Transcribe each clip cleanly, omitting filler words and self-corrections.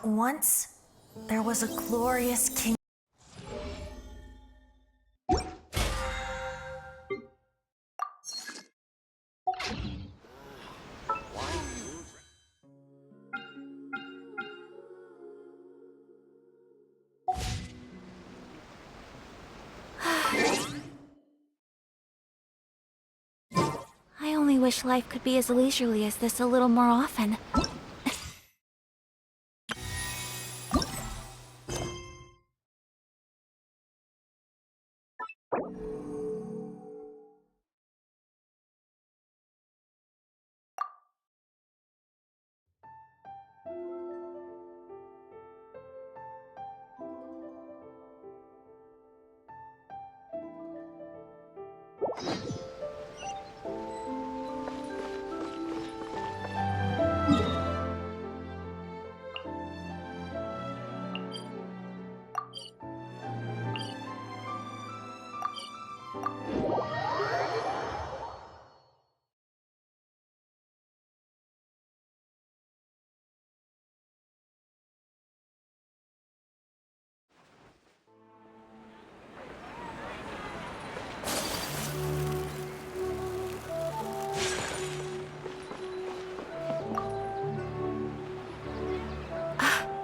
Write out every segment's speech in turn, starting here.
Once, there was a glorious king. I only wish life could be as leisurely as this a little more often.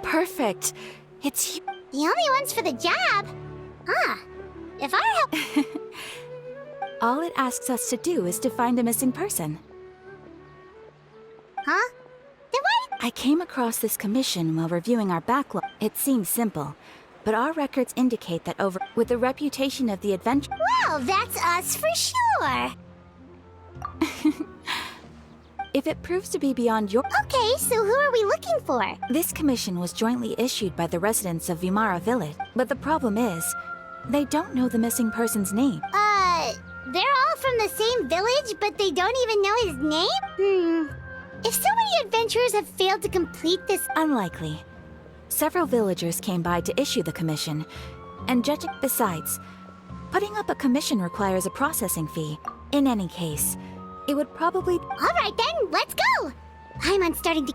Perfect. It's The only ones for the job? Huh. If our help... all it asks us to do is to find a missing person. Huh? Then why... I came across this commission while reviewing our backlog. It seems simple, but our records indicate that with the reputation of the adventure... Well, that's us for sure. If it proves to be beyond your... Okay, so who are we looking for? This commission was jointly issued by the residents of Vimara Village, but the problem is, they don't know the missing person's name. They're all from the same village, but they don't even know his name? If so many adventurers have failed to complete this... Unlikely. Several villagers came by to issue the commission, and judging... Besides, putting up a commission requires a processing fee. In any case, it would probably... All right then, let's go! I'm starting to...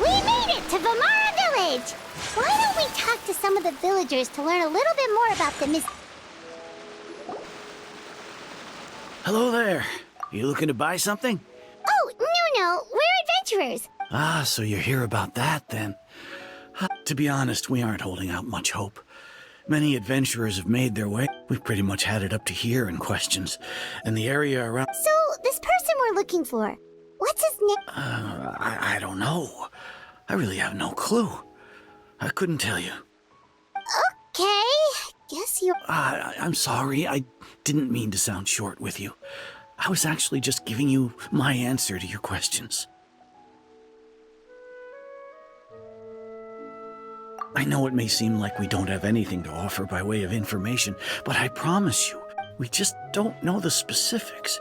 We made it to Vimara Village! Why don't we talk to some of the villagers to learn a little bit more about the Hello there. You looking to buy something? Oh, no, we're adventurers. Ah, so you're here about that, then. To be honest, we aren't holding out much hope. Many adventurers have made their way. We've pretty much had it up to here in questions, and the area around... So, this person we're looking for, what's his name? I don't know. I really have no clue. I couldn't tell you. Okay, guess you... I'm sorry. I didn't mean to sound short with you. I was actually just giving you my answer to your questions. I know it may seem like we don't have anything to offer by way of information, but I promise you, we just don't know the specifics.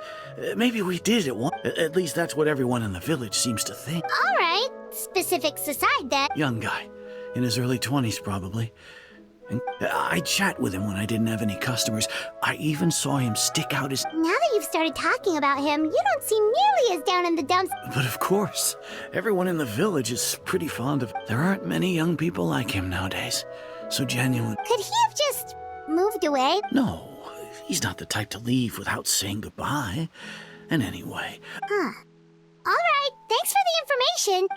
Maybe we did at one... At least that's what everyone in the village seems to think. All right, specifics aside then. Young guy, in his early 20s probably. And I'd chat with him when I didn't have any customers. I even saw him stick out his... Now that you've started talking about him, you don't seem nearly as down in the dumps. But of course, everyone in the village is pretty fond of... There aren't many young people like him nowadays. So genuine. Could he have just moved away? No, he's not the type to leave without saying goodbye. And anyway... Huh. All right, thanks for the information.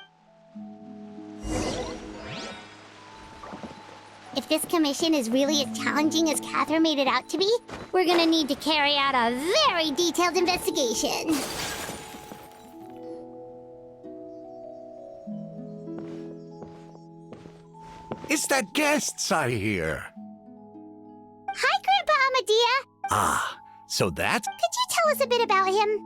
If this commission is really as challenging as Catherine made it out to be, we're gonna need to carry out a very detailed investigation. It's the guests I hear. Hi, Grandpa Amadea. Ah, so that's... Could you tell us a bit about him?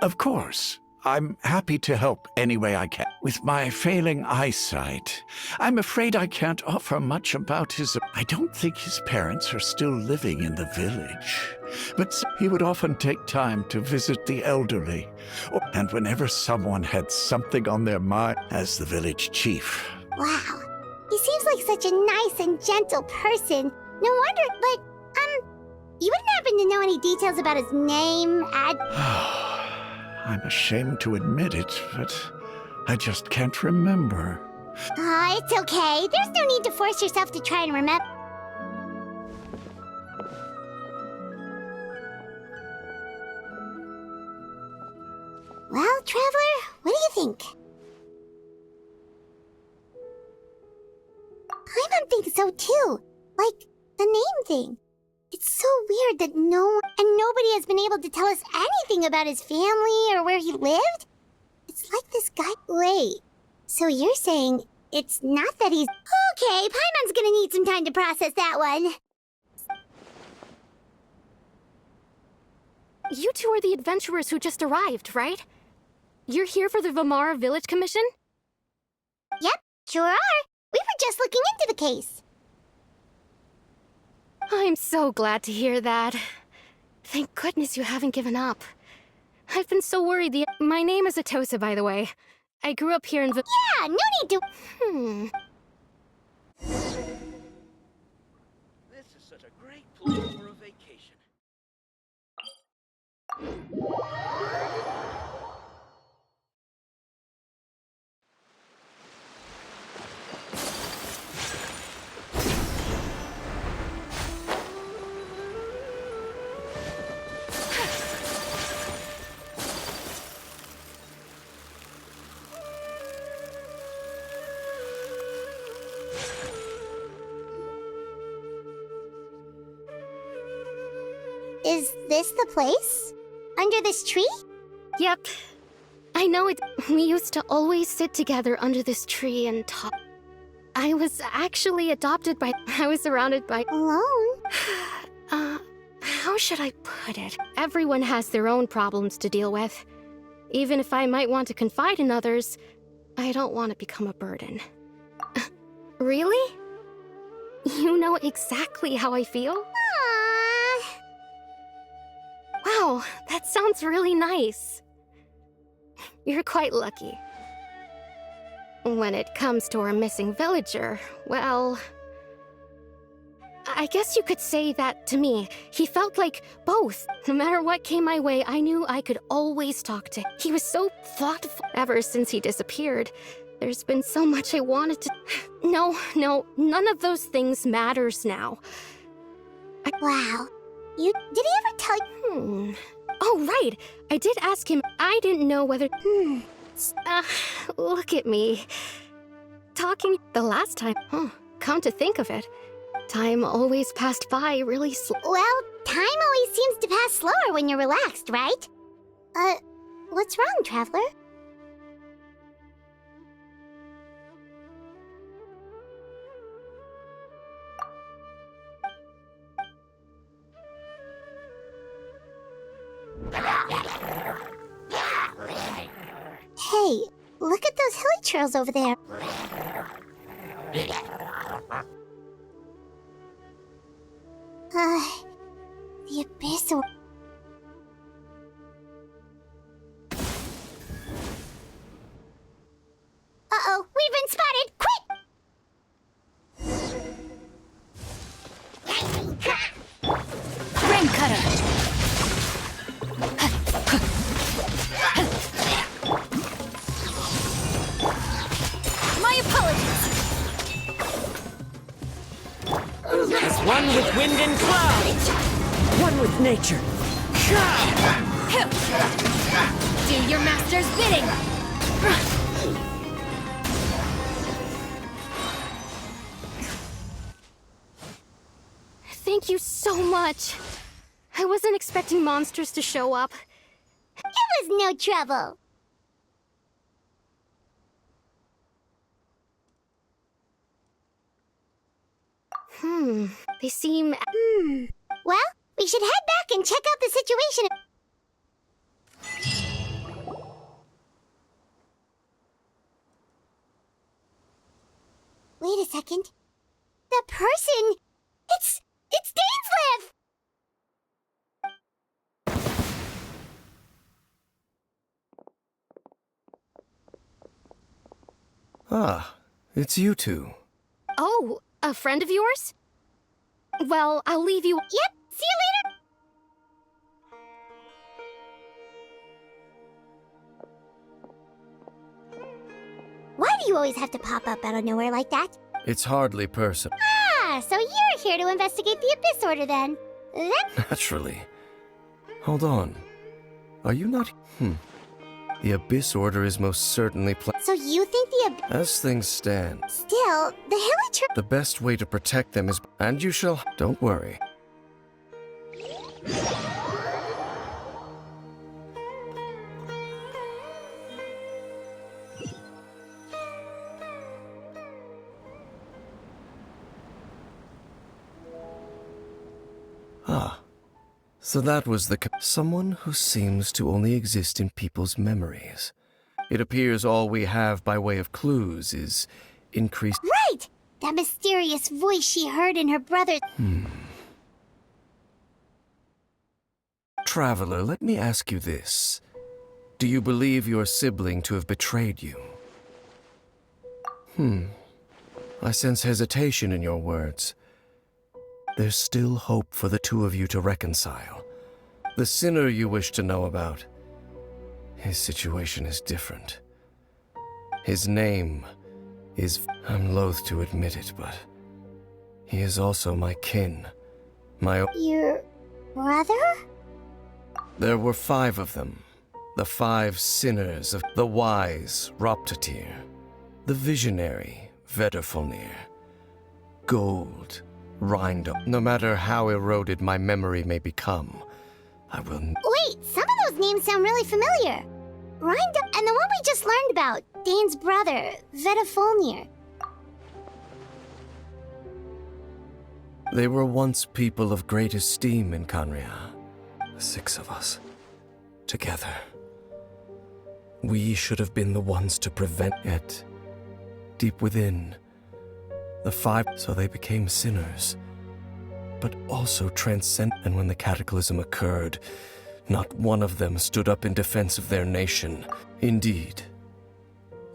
Of course. I'm happy to help any way I can. With my failing eyesight, I'm afraid I can't offer much about his... I don't think his parents are still living in the village, but he would often take time to visit the elderly, and whenever someone had something on their mind, as the village chief. Wow. He seems like such a nice and gentle person. No wonder, but, you wouldn't happen to know any details about his name, I'm ashamed to admit it, but I just can't remember. It's okay. There's no need to force yourself to try and remember. Well, Traveler, what do you think? Paimon thinks so too. Like, the name thing. It's so weird that nobody has been able to tell us anything about his family or where he lived. It's like this guy... Wait, so you're saying it's not that he's... Okay, Paimon's gonna need some time to process that one. You two are the adventurers who just arrived, right? You're here for the Vamara Village Commission? Yep, sure are. We were just looking into the case. I'm so glad to hear that. Thank goodness you haven't given up. I've been so worried. My name is Atosa, by the way. I grew up here in Yeah, no need to... This is such a great place for a vacation. Is this the place? Under this tree? Yep. I know it. We used to always sit together under this tree and talk. I was actually adopted by... I was surrounded by... Alone? How should I put it? Everyone has their own problems to deal with. Even if I might want to confide in others, I don't want to become a burden. Really? You know exactly how I feel? Aww. Wow, that sounds really nice. You're quite lucky. When it comes to our missing villager, well... I guess you could say that to me. He felt like both. No matter what came my way, I knew I could always talk to him. He was so thoughtful. Ever since he disappeared, there's been so much I wanted to... No, none of those things matters now. Wow. Did he ever tell you? Oh, right. I did ask him. I didn't know whether... Look at me. Talking the last time. Come to think of it, time always passed by really slow. Well, time always seems to pass slower when you're relaxed, right? What's wrong, Traveler? Hey, look at those hilly trails over there. The abyss or... Uh-oh, we've been spotted! Quick! Rain cutter! My apologies! As one with wind and cloud, one with nature. Do your master's bidding! Thank you so much. I wasn't expecting monsters to show up. It was no trouble. They seem... Well, we should head back and check out the situation. Wait a second. The person... It's Dainsleif! Ah, it's you two. Oh, a friend of yours? Well, I'll leave you. Yep, see you later! Why do you always have to pop up out of nowhere like that? It's hardly personal. Ah, so you're here to investigate the Abyss Order then. Naturally. Hold on. Are you not... The Abyss Order is most certainly So you think the As things stand, Still, the Hilichurl... the best way to protect them is... And you shall... Don't worry. Ah. So that was the... Someone who seems to only exist in people's memories. It appears all we have by way of clues is increased... Right! That mysterious voice she heard in her brother... Traveler, let me ask you this. Do you believe your sibling to have betrayed you? I sense hesitation in your words. There's still hope for the two of you to reconcile. The sinner you wish to know about, his situation is different. His name is... I'm loath to admit it, but... he is also my kin. Your... brother? There were 5 of them. The 5 sinners of the wise Roptatir, the visionary Vedderfolnir, Gold, Rindo. No matter how eroded my memory may become, I will... Wait, some of those names sound really familiar. Rindo, and the one we just learned about, Dane's brother, Vedderfolnir. They were once people of great esteem in Canria. The 6 of us. Together. We should have been the ones to prevent it. Deep within, the 5... So they became sinners. But also transcend... And when the cataclysm occurred, not one of them stood up in defense of their nation. Indeed.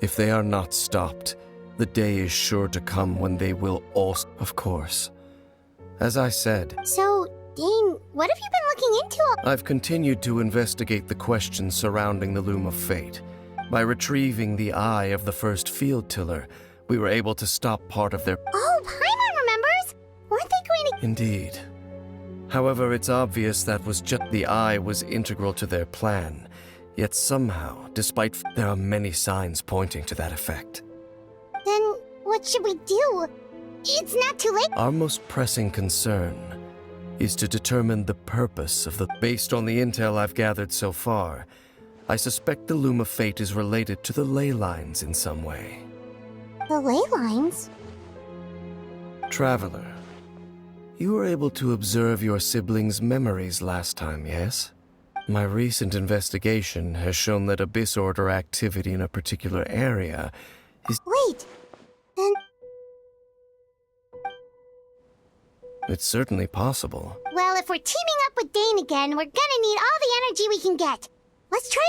If they are not stopped, the day is sure to come when they will also... Of course. As I said... So, Dane, what have you been looking into? I've continued to investigate the questions surrounding the Loom of Fate. By retrieving the eye of the first field tiller, we were able to stop part of their... Oh, Paimon remembers! Weren't they going to... Indeed. However, it's obvious that was just... The eye was integral to their plan. Yet somehow, despite... There are many signs pointing to that effect. Then, what should we do? It's not too late. Our most pressing concern is to determine the purpose of the... Based on the intel I've gathered so far, I suspect the Loom of Fate is related to the ley lines in some way. The ley lines? Traveler, you were able to observe your siblings' memories last time, yes? My recent investigation has shown that Abyss Order activity in a particular area is... Wait, then... It's certainly possible. Well, if we're teaming up with Dane again, we're gonna need all the energy we can get. Let's try...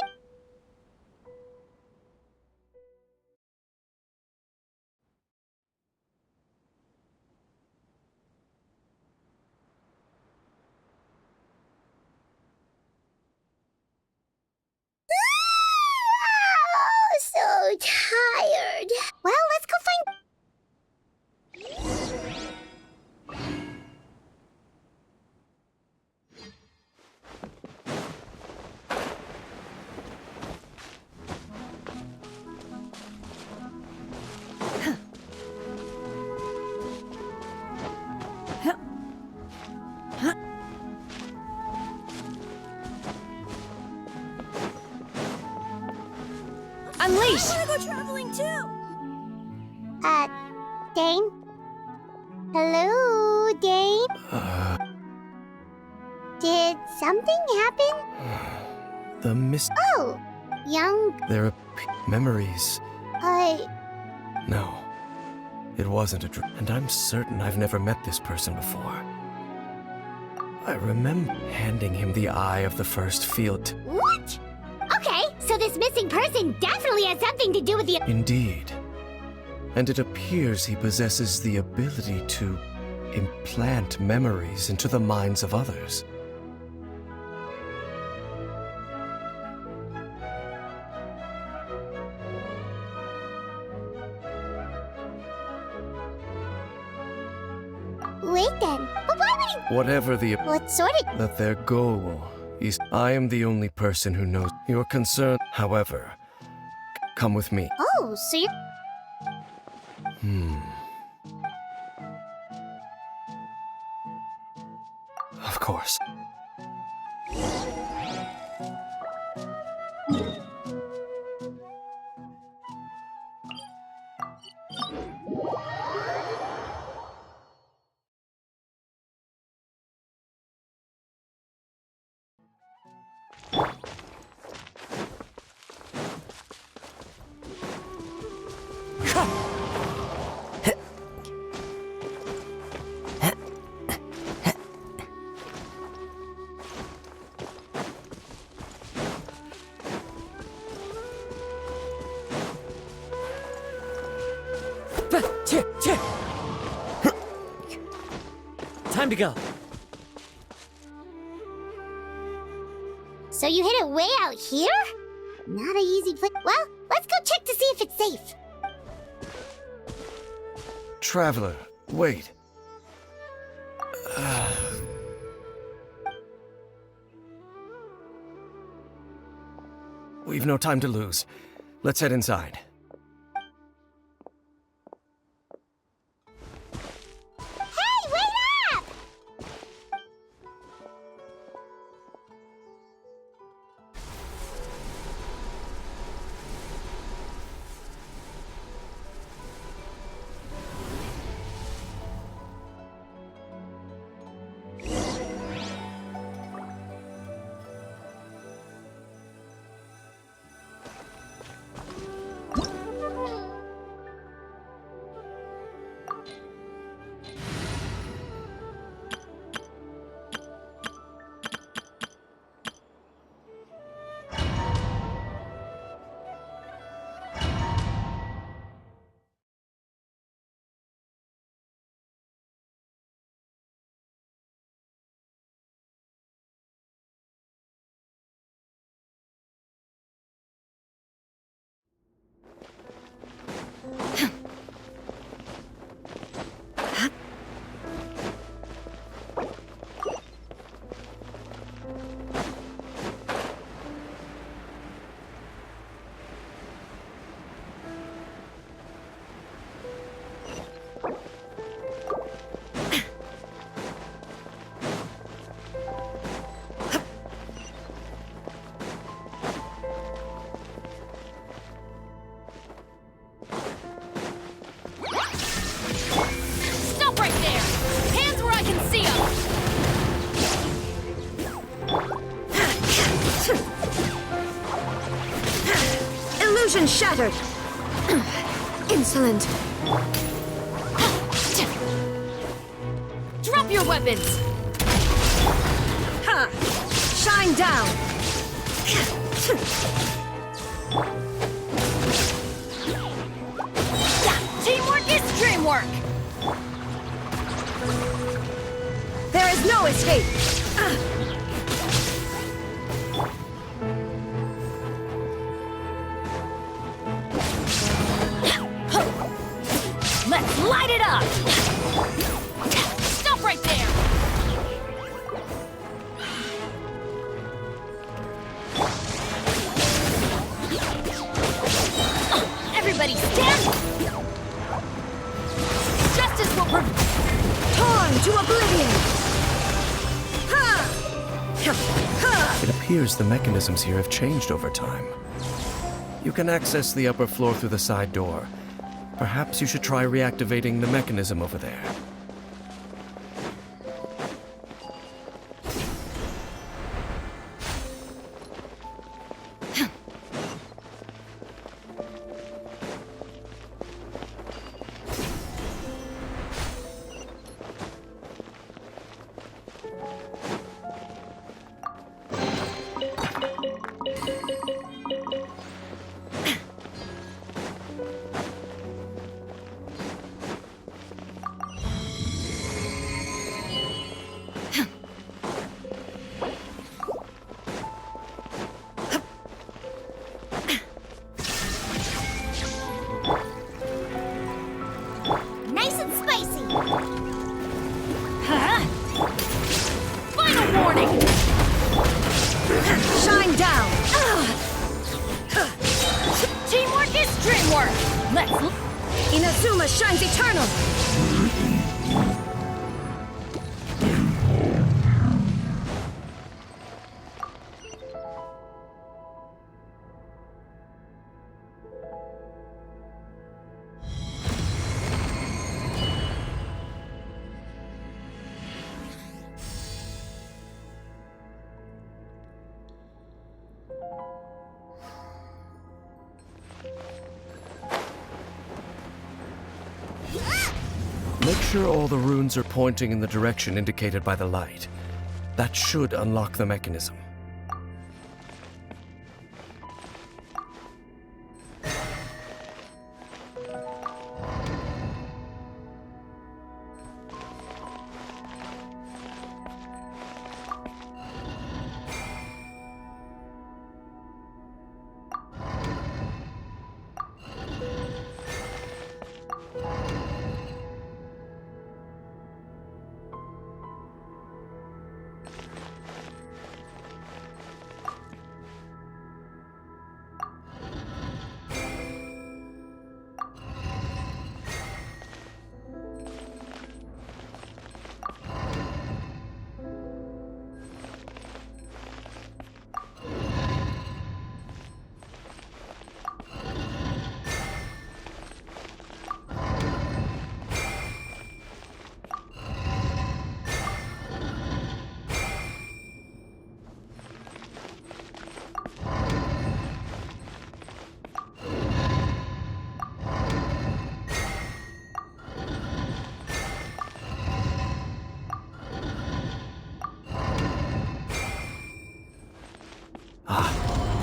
Oh, so tired. Well, let's go find... Unleash! I wanna go traveling too! Dane? Hello, Dane? Did something happen? The mist... Oh, young... There are memories. I... No. It wasn't a dream, and I'm certain I've never met this person before. I remember handing him the eye of the first field. What? Okay, so this missing person definitely has something to do with the... Indeed. And it appears he possesses the ability to implant memories into the minds of others. Wait then, but why would he... Whatever the... What sort of... that their goal is... I am the only person who knows your concern. However, come with me. Oh, so you're... Of course. Time to go. So you hid it way out here? Not an easy place. Well, let's go check to see if it's safe. Traveler, wait. We've no time to lose. Let's head inside. Hey, wait up! Stop right there! Hands where I can see them! Illusion shattered! Insolent! Drop your weapons! Ha! Shine down! Teamwork is dreamwork! There is no escape! Let's light it up! Stop right there! Everybody stand! Justice will Torn to oblivion! It appears the mechanisms here have changed over time. You can access the upper floor through the side door. Perhaps you should try reactivating the mechanism over there. work! Inazuma shines eternal! Make sure all the runes are pointing in the direction indicated by the light. That should unlock the mechanism.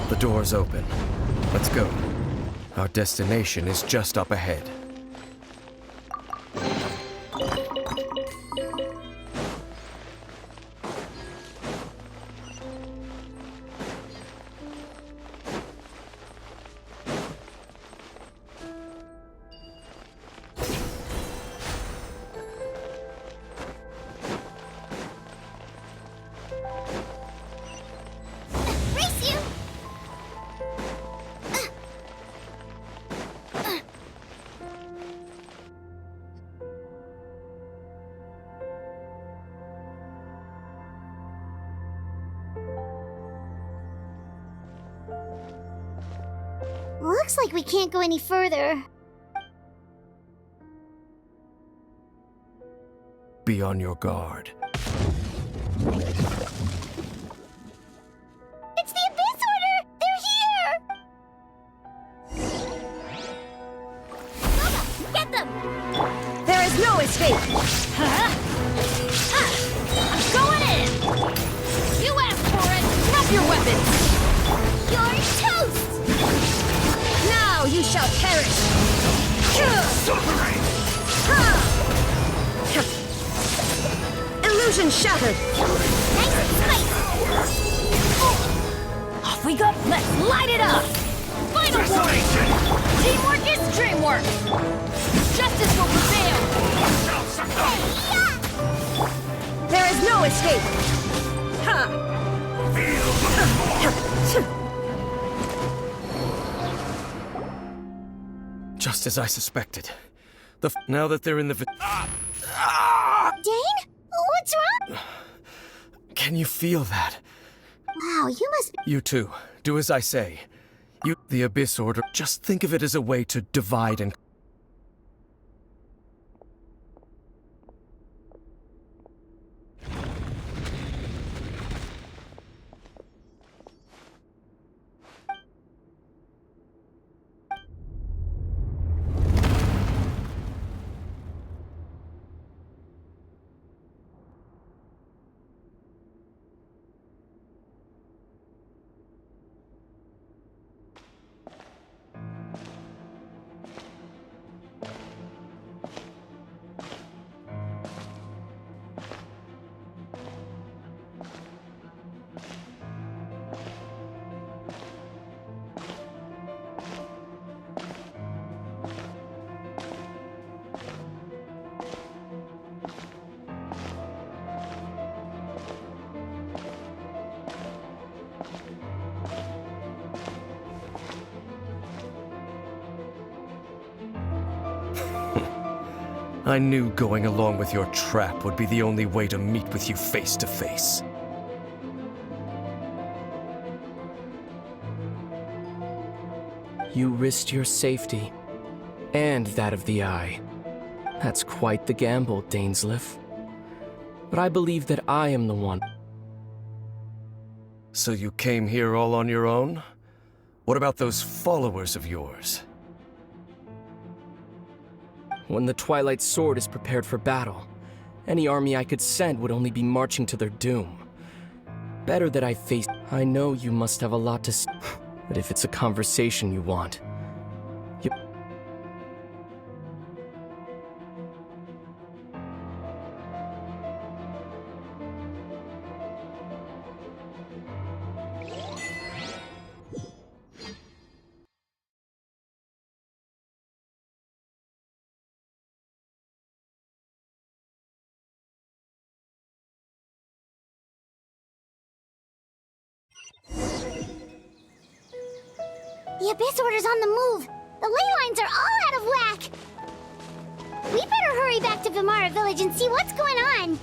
The door's open. Let's go. Our destination is just up ahead. Looks like we can't go any further. Be on your guard. It's the Abyss Order! They're here! Lola, get them! There is no escape! Huh? I'm going in! You asked for it! Drop your weapons! You're toast! Now you shall perish! Illusion shattered! Nice and spicy! Off we go! Let's light it up! Final warning! Teamwork is dreamwork! Justice will prevail! There is no escape! Ha! Just as I suspected. Now that they're in the Dane? What's wrong? Can you feel that? Wow, you must be... You too. Do as I say. The Abyss Order. Just think of it as a way to divide and... I knew going along with your trap would be the only way to meet with you face to face. You risked your safety, and that of the Eye. That's quite the gamble, Dainsleif. But I believe that I am the one. So you came here all on your own? What about those followers of yours? When the Twilight Sword is prepared for battle, any army I could send would only be marching to their doom. Better that I face. I know you must have a lot to say, but if it's a conversation you want, you... The Abyss Order's on the move. The ley lines are all out of whack. We better hurry back to Vimara Village and see what's going on.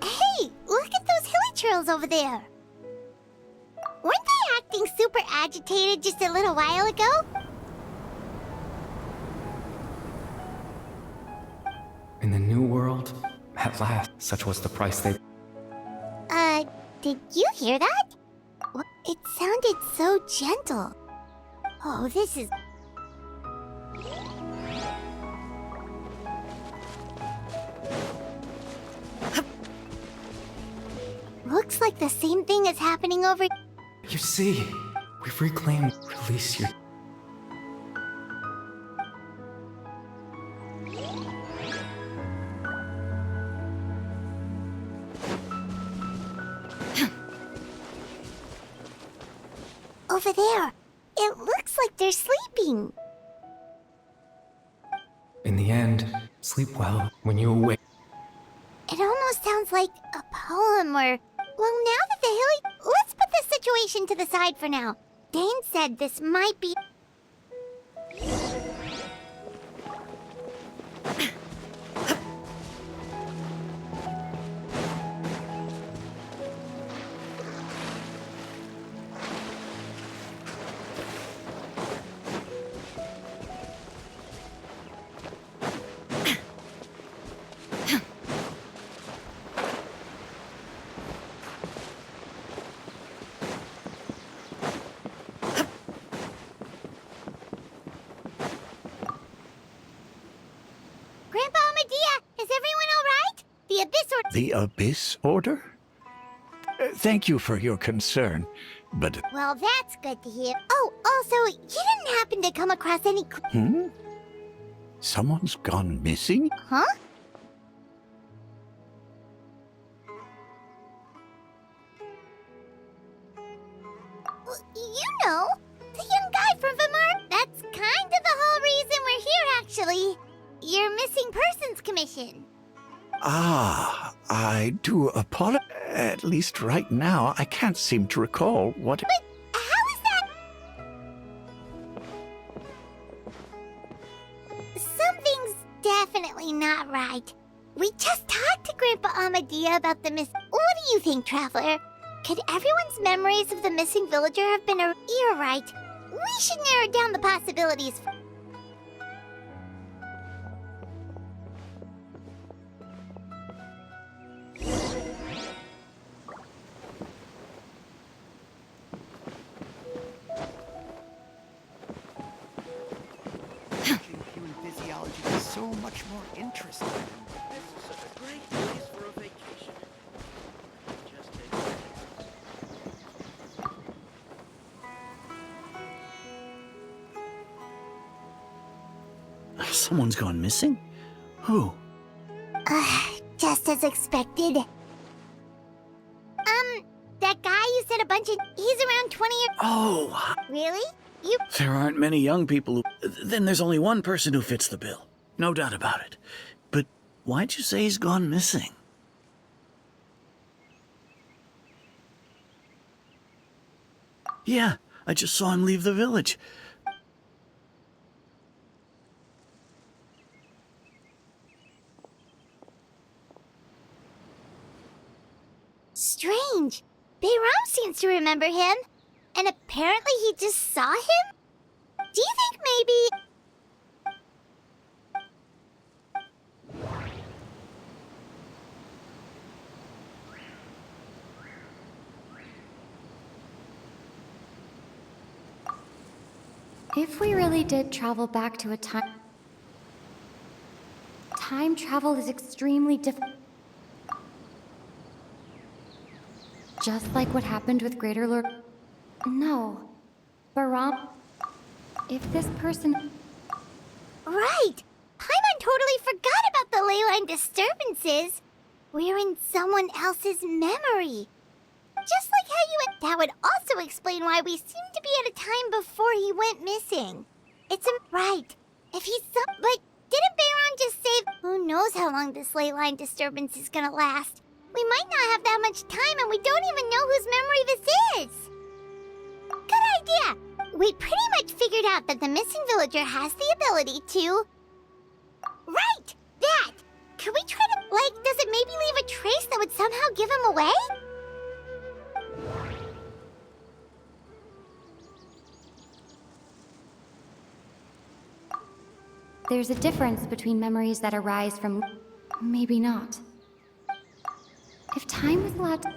Hey, look at those hilly trails over there. Weren't they acting super agitated just a little while ago? In the New World, at last, such was the price they... Did you hear that? It sounded so gentle. Oh, this is... Looks like the same thing is happening over... You see, we've reclaimed... Release your... Over there. It looks like they're sleeping. In the end, sleep well when you awake. It almost sounds like a poem or... Well, now that the hilly... Let's put this situation to the side for now. Dane said this might be... Grandpa Medea, is everyone all right? The Abyss Order... The Abyss Order? Thank you for your concern, but... Well, that's good to hear. Oh, also, you didn't happen to come across any... Someone's gone missing? Huh? Well, you know, the young guy from Vimar. That's kind of the whole reason we're here, actually. Your Missing Persons Commission. Ah, I do apologize. At least right now, I can't seem to recall what... But how is that? Something's definitely not right. We just talked to Grandpa Amadea about the miss... What do you think, Traveler? Could everyone's memories of the missing villager have been a... You're right. We should narrow down the possibilities. Human physiology is so much more interesting. This is such a great place for a vacation. Just take... Someone's gone missing? Who? Just as expected. That guy you said a bunch of... He's around 20 years... Oh! Really? You... There aren't many young people who... Then there's only one person who fits the bill. No doubt about it. But why'd you say he's gone missing? Yeah, I just saw him leave the village. remember him. And apparently he just saw him? Do you think maybe... If we really did travel back to a time... Time travel is extremely difficult. Just like what happened with Greater Lord... No. Baram... If this person... Right! Paimon totally forgot about the ley line disturbances. We're in someone else's memory. Just like how you went... That would also explain why we seem to be at a time before he went missing. It's right. If he's so... But didn't Bayron just say... Who knows how long this ley line disturbance is gonna last? We might not have that much time and we don't even know whose memory this is. Good idea! We pretty much figured out that the missing villager has the ability to... Right! That! Could we try to... Like, does it maybe leave a trace that would somehow give him away? There's a difference between memories that arise from... Maybe not. If time was allowed to...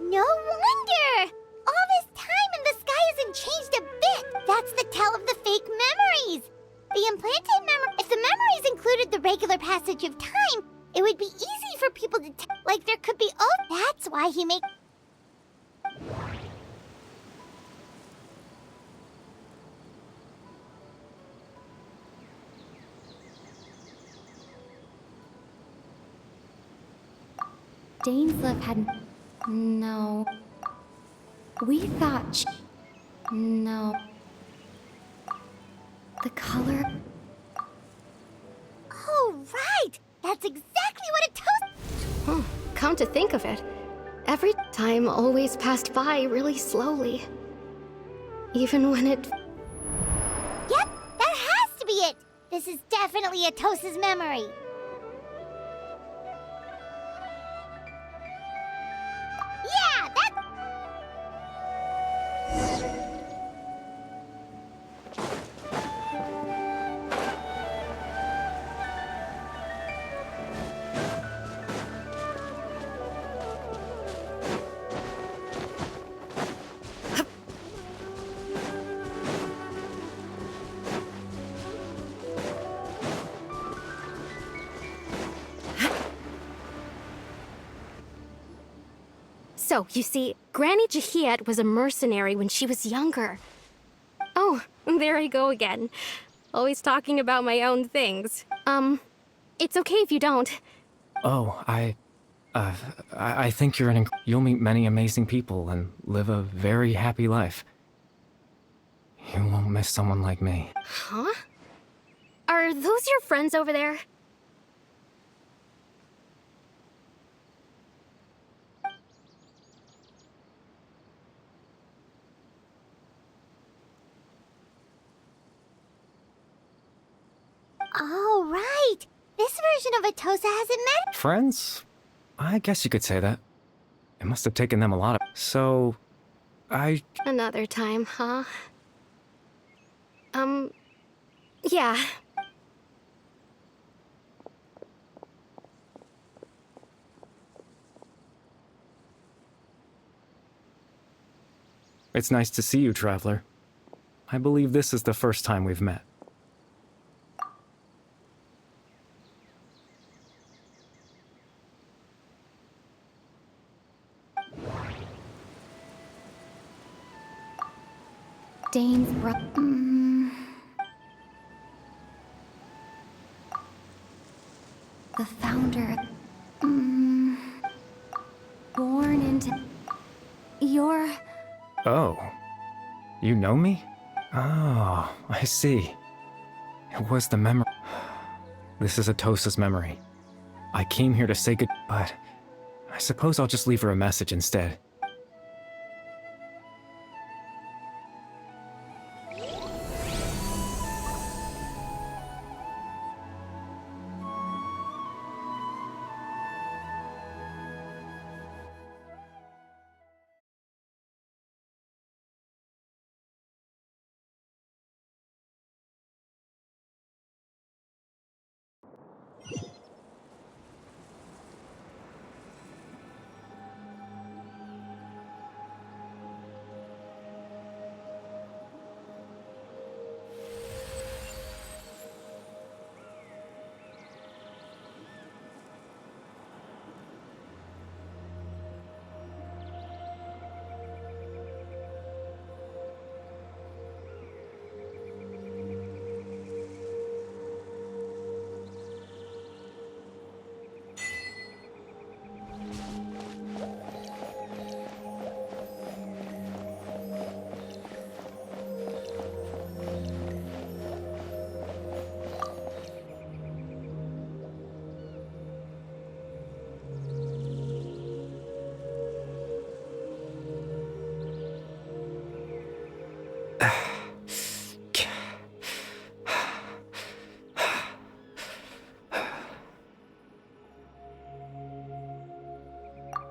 No wonder! All this time and the sky hasn't changed a bit! That's the tell of the fake memories! The implanted memory... If the memories included the regular passage of time, it would be easy for people to like there could be... Oh, that's why he make... Dainslev had... No. We thought No. The color... Oh, right! That's exactly what it told... Come to think of it, every time always passed by really slowly. Even when it... Yep, that has to be it! This is definitely Atos's memory. Yeah, that... So, you see, Granny Jahiet was a mercenary when she was younger. Oh, there I go again. Always talking about my own things. It's okay if you don't. Oh, I think you'll meet many amazing people and live a very happy life. You won't miss someone like me. Huh? Are those your friends over there? Oh, right! This version of Atosa hasn't met... Friends? I guess you could say that. It must have taken them a lot of... So... Another time, huh? Yeah. It's nice to see you, Traveler. I believe this is the first time we've met. Dane's brother. The founder. Born into. You're. Oh. You know me? Oh, I see. It was the memory. This is Atosa's memory. I came here to say good, but I suppose I'll just leave her a message instead.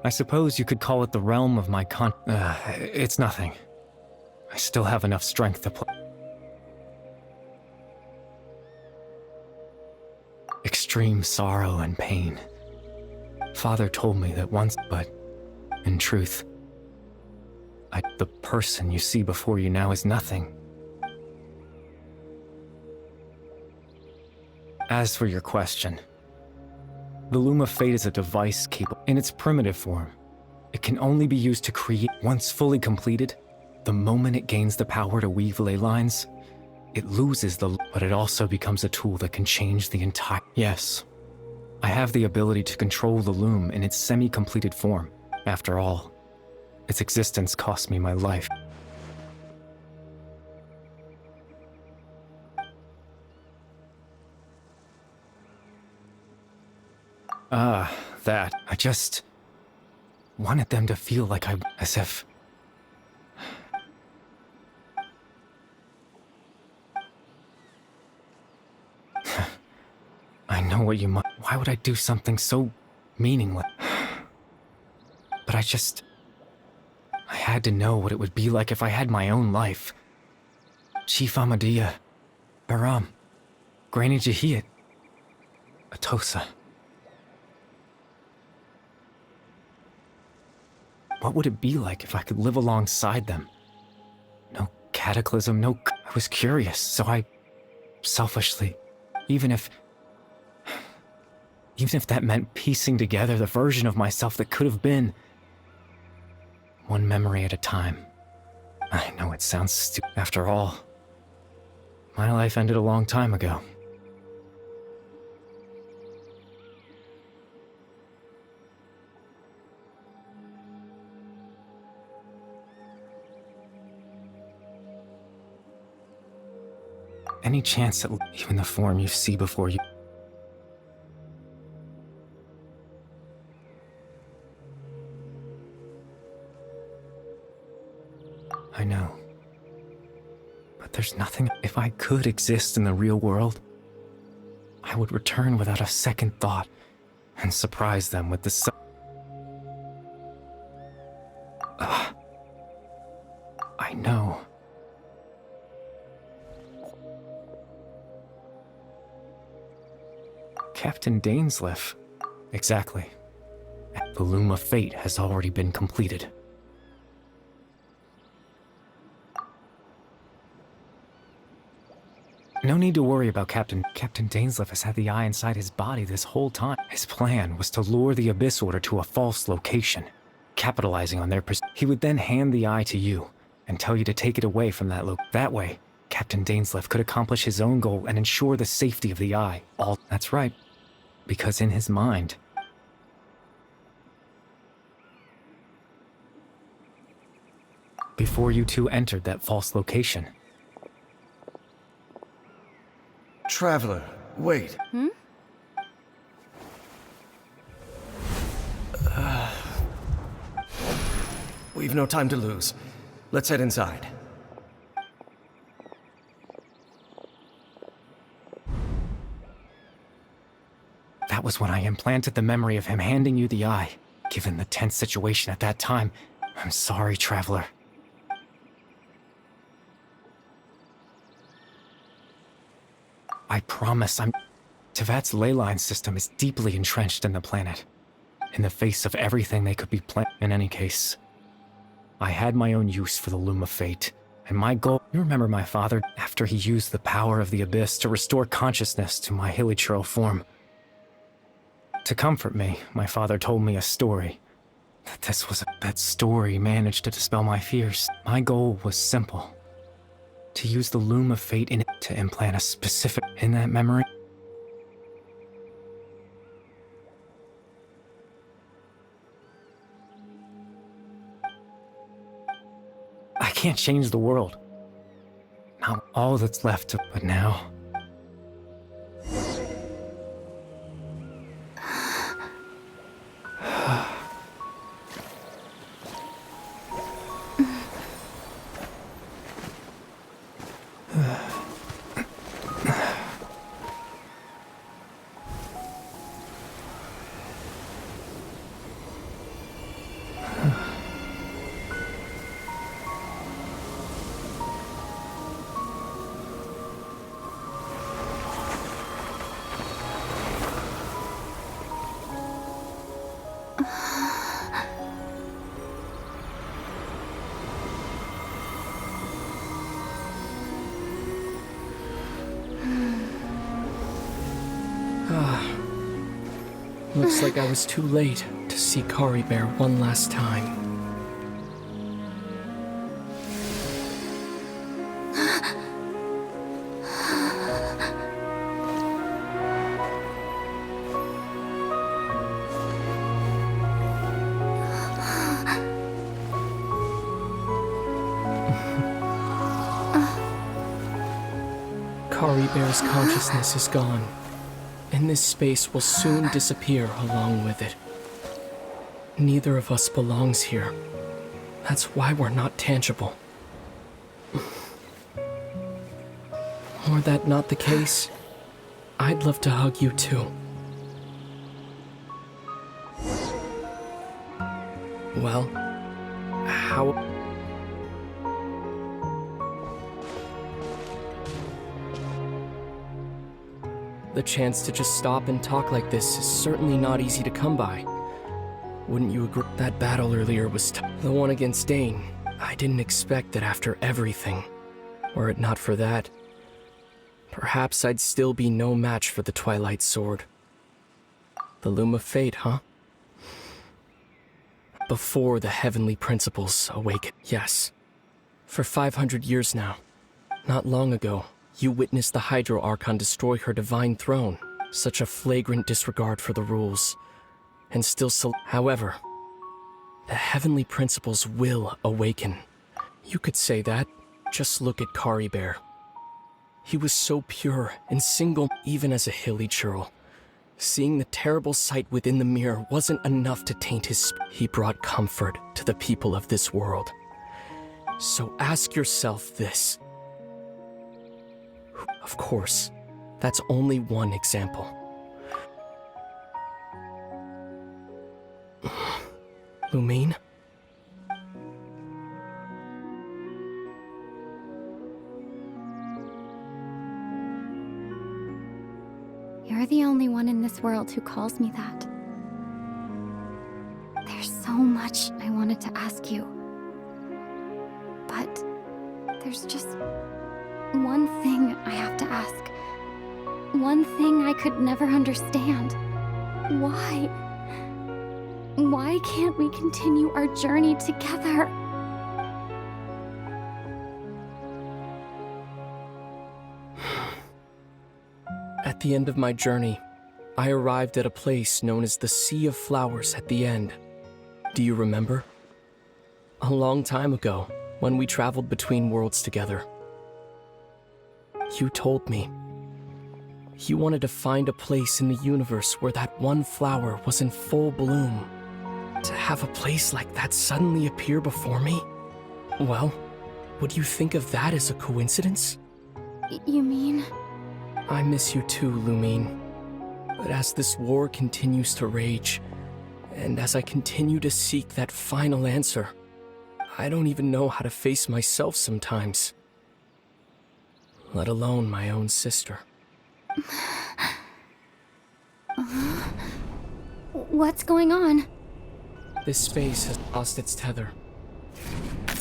I suppose you could call it the realm of my it's nothing. I still have enough strength to play. Extreme sorrow and pain. Father told me that once, but in truth, the person you see before you now is nothing. As for your question, the Loom of Fate is a device capable in its primitive form. It can only be used to create. Once fully completed, the moment it gains the power to weave ley lines, it loses but it also becomes a tool that can change the entire. Yes, I have the ability to control the loom in its semi-completed form. After all, its existence cost me my life. That. I just wanted them to feel like as if... I know what you might... Why would I do something so meaningless? But I had to know what it would be like if I had my own life. Chief Ahmadiyya, Baram, Granny Jahiyat, Atosa. What would it be like if I could live alongside them? No cataclysm, I was curious, so I selfishly, even if that meant piecing together the version of myself that could have been, one memory at a time. I know it sounds stupid. After all, my life ended a long time ago. Any chance that even the form you see before you... I know. But there's nothing... If I could exist in the real world, I would return without a second thought and surprise them with the I know. Captain Dainsleif. Exactly. The Loom of Fate has already been completed. No need to worry about Captain Dainsleif has had the eye inside his body this whole time. His plan was to lure the Abyss Order to a false location, capitalizing on their He would then hand the eye to you and tell you to take it away from that That way, Captain Dainsleif could accomplish his own goal and ensure the safety of the eye. That's right. Because in his mind, before you two entered that false location. Traveler, wait. We've no time to lose. Let's head inside. That was when I implanted the memory of him handing you the eye. Given the tense situation at that time, I'm sorry, Traveler. I promise Tevat's ley line system is deeply entrenched in the planet. In the face of everything they could be In any case, I had my own use for the Loom of Fate, and my goal... You remember my father, after he used the power of the Abyss to restore consciousness to my Hilichurl form. To comfort me, my father told me a story. That story managed to dispel my fears. My goal was simple. To use the Loom of Fate in it to implant a specific... In that memory... I can't change the world. Not all that's left to... But now... Looks like I was too late to see Kari Bear one last time. Kari Bear's consciousness is gone, and this space will soon disappear along with it. Neither of us belongs here. That's why we're not tangible. Were that not the case, I'd love to hug you too. Well, how... The chance to just stop and talk like this is certainly not easy to come by. Wouldn't you agree? That battle earlier was the one against Dane. I didn't expect it after everything. Were it not for that, perhaps I'd still be no match for the Twilight Sword. The Loom of Fate, huh? Before the heavenly principles awaken. Yes. For 500 years now. Not long ago, you witnessed the Hydro Archon destroy her divine throne. Such a flagrant disregard for the rules. And still however, the heavenly principles will awaken. You could say that. Just look at Kari Bear. He was so pure and single, even as a hilly churl. Seeing the terrible sight within the mirror wasn't enough to taint his He brought comfort to the people of this world. So ask yourself this. Of course, that's only one example. Lumine? You're the only one in this world who calls me that. There's so much I wanted to ask you. But there's just one thing I have to ask. One thing I could never understand. Why? Why can't we continue our journey together? At the end of my journey, I arrived at a place known as the Sea of Flowers at the end. Do you remember? A long time ago, when we traveled between worlds together. You told me. You wanted to find a place in the universe where that one flower was in full bloom. To have a place like that suddenly appear before me? Well, would you think of that as a coincidence? You mean? I miss you too, Lumine. But as this war continues to rage, and as I continue to seek that final answer, I don't even know how to face myself sometimes. Let alone my own sister. What's going on? This space has lost its tether.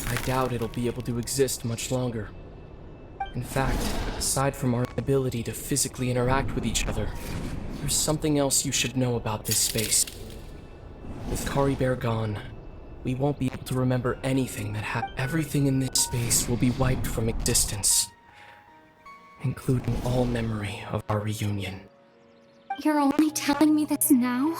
I doubt it'll be able to exist much longer. In fact, aside from our ability to physically interact with each other, there's something else you should know about this space. With Kari Bear gone, we won't be able to remember anything that happened. Everything in this space will be wiped from existence, including all memory of our reunion. You're only telling me this now?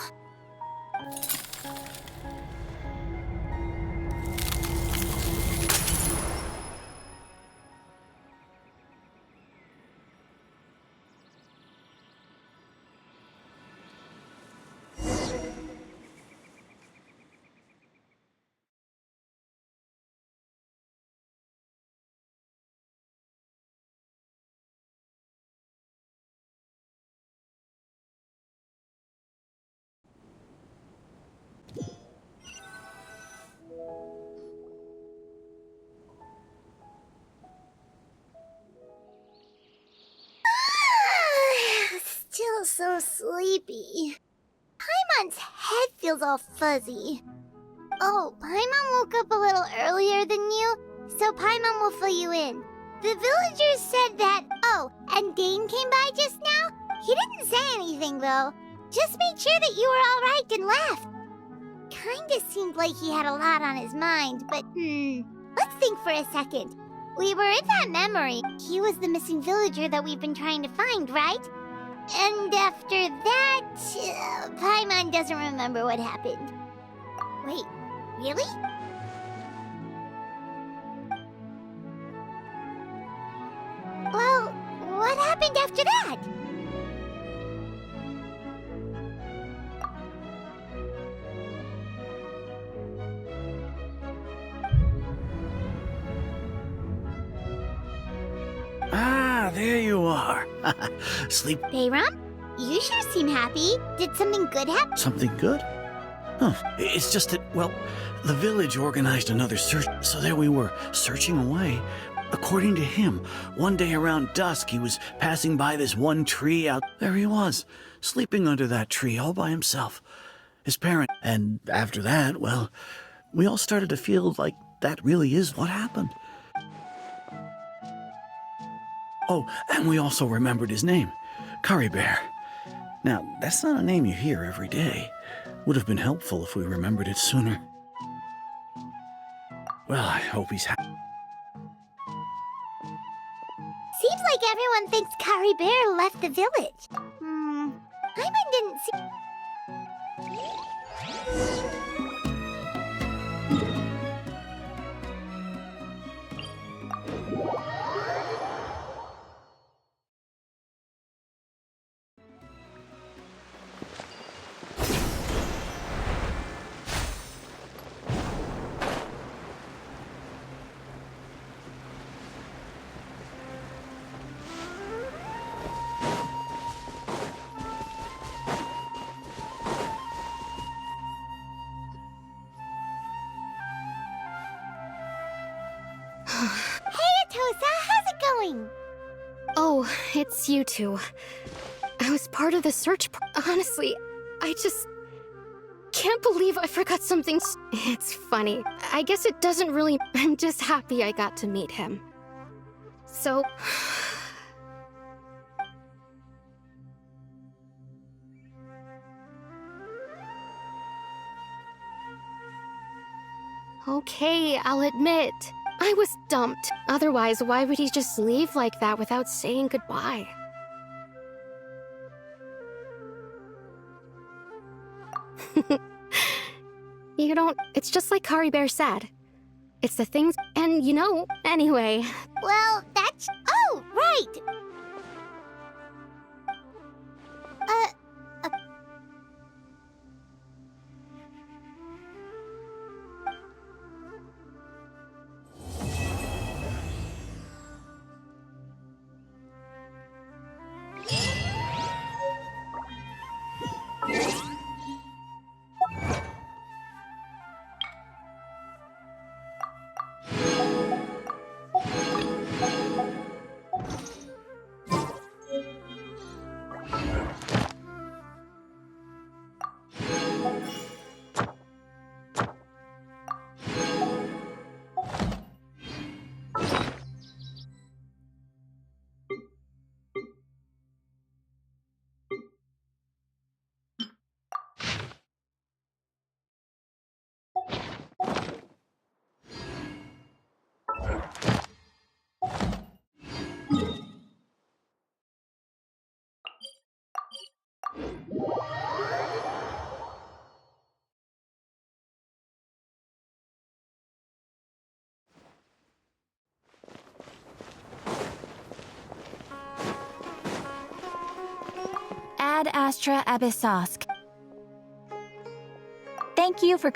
Still so sleepy. Paimon's head feels all fuzzy. Oh, Paimon woke up a little earlier than you, so Paimon will fill you in. The villagers said that... Oh, and Dane came by just now? He didn't say anything, though. just made sure that you were alright and left. Kinda seemed like he had a lot on his mind, but let's think for a second. We were in that memory. He was the missing villager that we've been trying to find, right? And after that, Paimon doesn't remember what happened. Wait, really? Well, what happened after that? Ah, there you are. Sleep. Bayram? You sure seem happy. Did something good happen? Something good? Oh, it's just that, well, the village organized another search, so there we were, searching away. According to him, one day around dusk, he was passing by this one tree out. There he was, sleeping under that tree all by himself. His parent. And after that, well, we all started to feel like that really is what happened. Oh, and we also remembered his name, Curry Bear. Now, that's not a name you hear every day. Would have been helpful if we remembered it sooner. Well, I hope he's happy. Seems like everyone thinks Curry Bear left the village. Paimon didn't see... Hey, Atosa, how's it going? Oh, it's you two. I was part of the search. Honestly, I just can't believe I forgot something. It's funny. I guess it doesn't really. I'm just happy I got to meet him. So. Okay, I'll admit. I was dumped. Otherwise, why would he just leave like that without saying goodbye? You don't... It's just like Curry Bear said. It's the things... And, you know, anyway... Well, that's... Oh, right! Ad Astra Abyssosk. Thank you for